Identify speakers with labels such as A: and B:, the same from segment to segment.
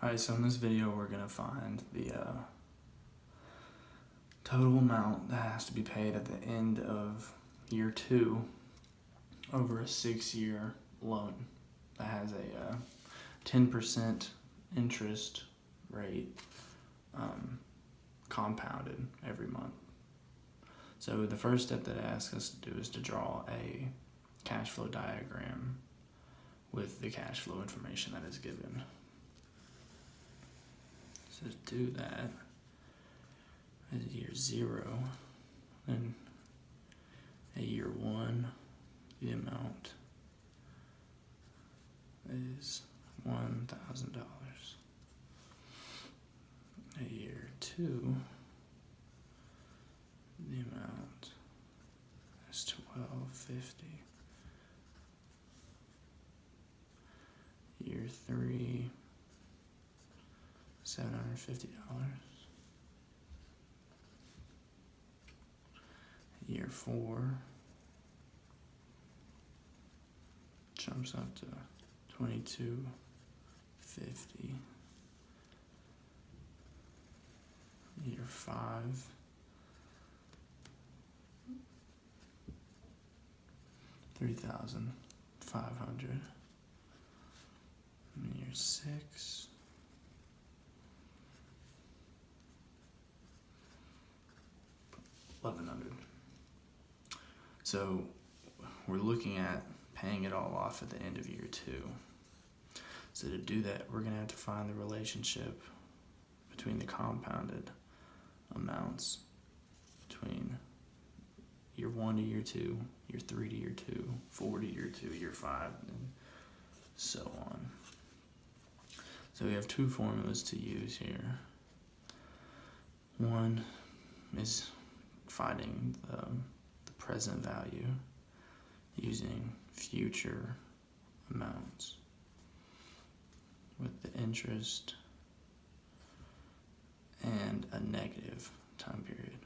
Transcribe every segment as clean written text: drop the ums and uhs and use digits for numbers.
A: Alright, so in this video we're going to find the total amount that has to be paid at the end of year 2 over a 6-year loan that has a 10% interest rate compounded every month. So the first step that it asks us to do is to draw a cash flow diagram with the cash flow information that is given. So to do that, at year 0, then at year 1, the amount is $1,000. At year 2, the amount is $1,250. Year 3, $750. Year 4 jumps up to $2,250. Year 5 $3,500. Year 6 $1,100. So we're looking at paying it all off at the end of year 2. So to do that, we're going to have to find the relationship between the compounded amounts between year 1 to year 2, year 3 to year 2, 4 to year 2, year 5, and so on. So we have 2 formulas to use here. One is finding the present value using future amounts with the interest and a negative time period.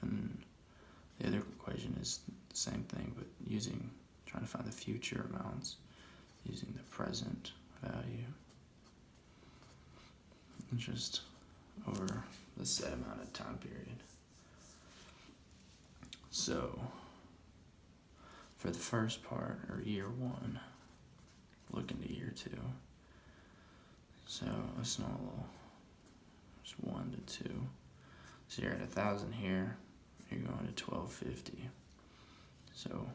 A: And the other equation is the same thing, but trying to find the future amounts using the present value. Interest over the set amount of time period. So for the first part, or year 1, look into year 2. So let's know a little. Just 1 to 2. So you're at 1,000 here. You're going to 1,250. So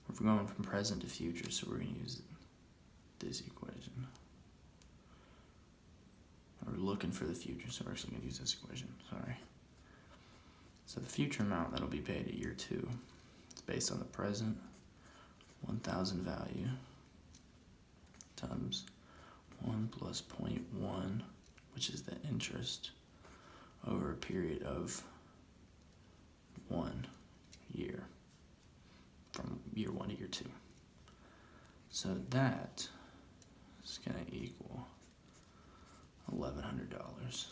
A: we're going from present to future, so we're going to use this equation. We're looking for the future, so we're actually going to use this equation. Sorry. So the future amount that'll be paid at year 2 is based on the present 1,000 value times 1 plus 0.1, which is the interest, over a period of 1 year, from year 1 to year 2. So that is going to equal $1,100.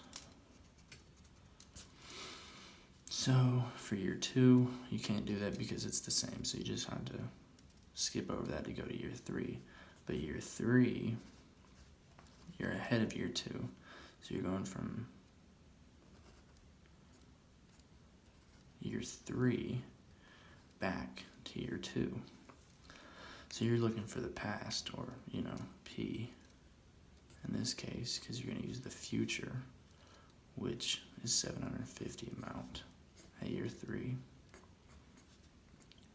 A: So for year 2, you can't do that because it's the same, so you just have to skip over that to go to year 3. But year 3, you're ahead of year 2, so you're going from year 3 back to year 2. So you're looking for the past, or P in this case, because you're going to use the future, which is $750 amount at year 3.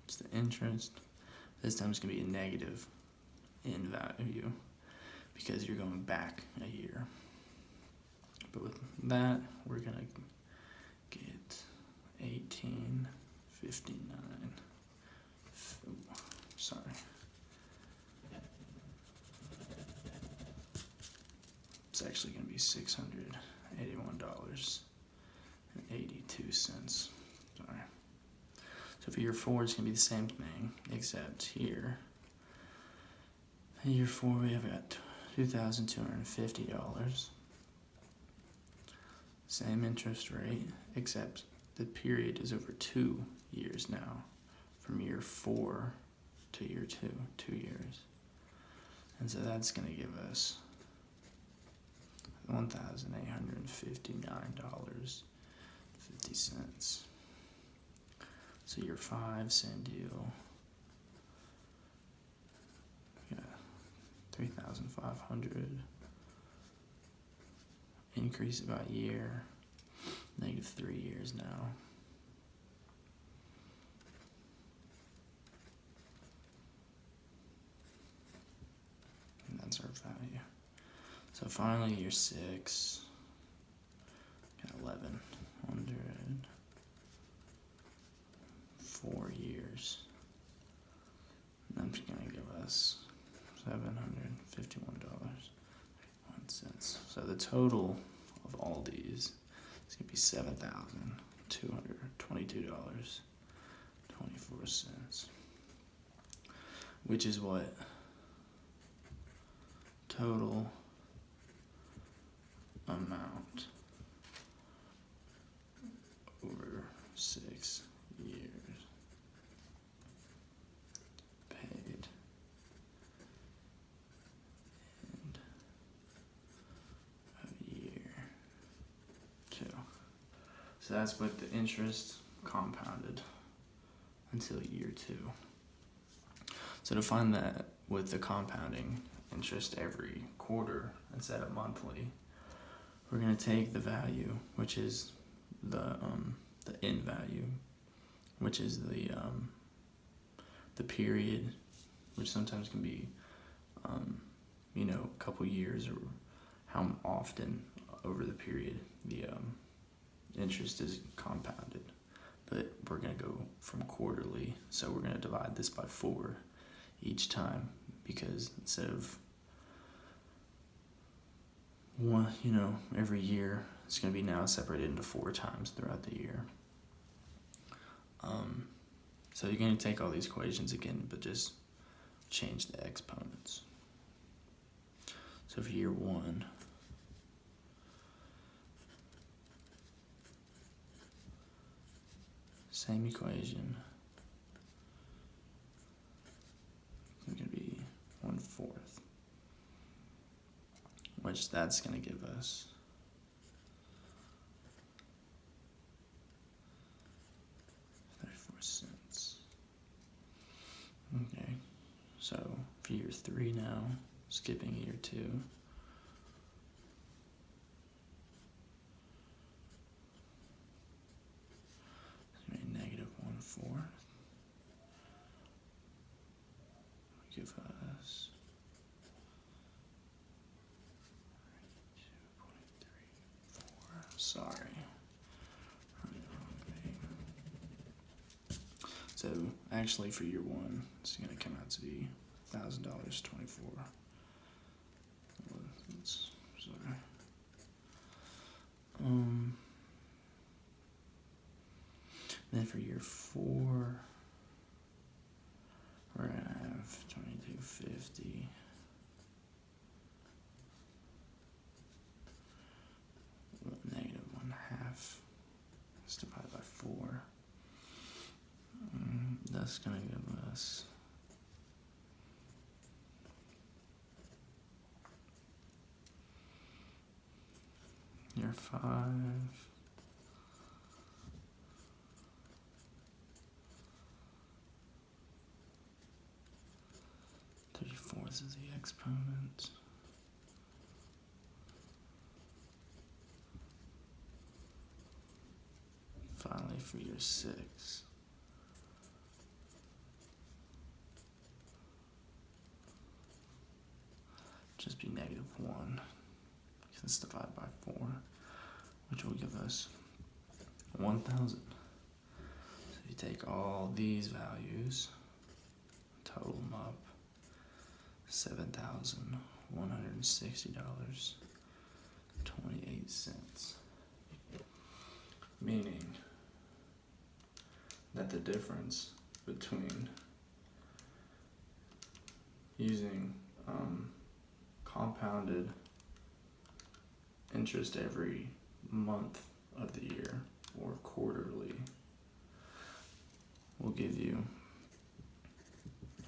A: It's the interest. This time it's going to be a negative in value because you're going back a year. But with that, we're going to get 1859. Sorry. It's actually going to be $681.82. Sorry. So for year 4, it's going to be the same thing, except here, in year 4, we have got $2,250. Same interest rate, except the period is over 2 years now, from year 4 to year 2, 2 years. And so that's going to give us $1,859.50. So your 5-cent deal, yeah, 3,500. Increase by year, -3 years now. And that's our value. So finally, year 6, got 1,100, 4 years. And I'm just gonna give us $751.01. So the total of all these is gonna be $7,222.24, which is what total amount over 6 years paid end of year 2. So that's with the interest compounded until year 2. So to find that with the compounding interest every quarter instead of monthly, we're going to take the value, which is the end value, which is the period, which sometimes can be a couple years, or how often over the period the interest is compounded. But we're going to go from quarterly, so we're going to divide this by 4 each time, because instead of one, every year, it's going to be now separated into 4 times throughout the year. So you're going to take all these equations again, but just change the exponents. So for year 1, same equation. It's going to be 1/4, which that's going to give us 34 cents. Okay, so for year 3 now, skipping year 2. -1/4 give us 2.34. Sorry. So actually for year 1, it's going to come out to be $1,000.24. Sorry. Then for year 4, we're going to have $22.50. -1/2 is divided by 4. That's going to give us year 5. This is the exponent. Finally, for year 6, just be -1, because it's divided by 4, which will give us 1,000. So you take all these values, total them up, $7,160.28, meaning that the difference between using compounded interest every month of the year or quarterly will give you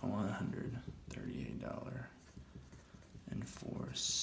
A: $138.04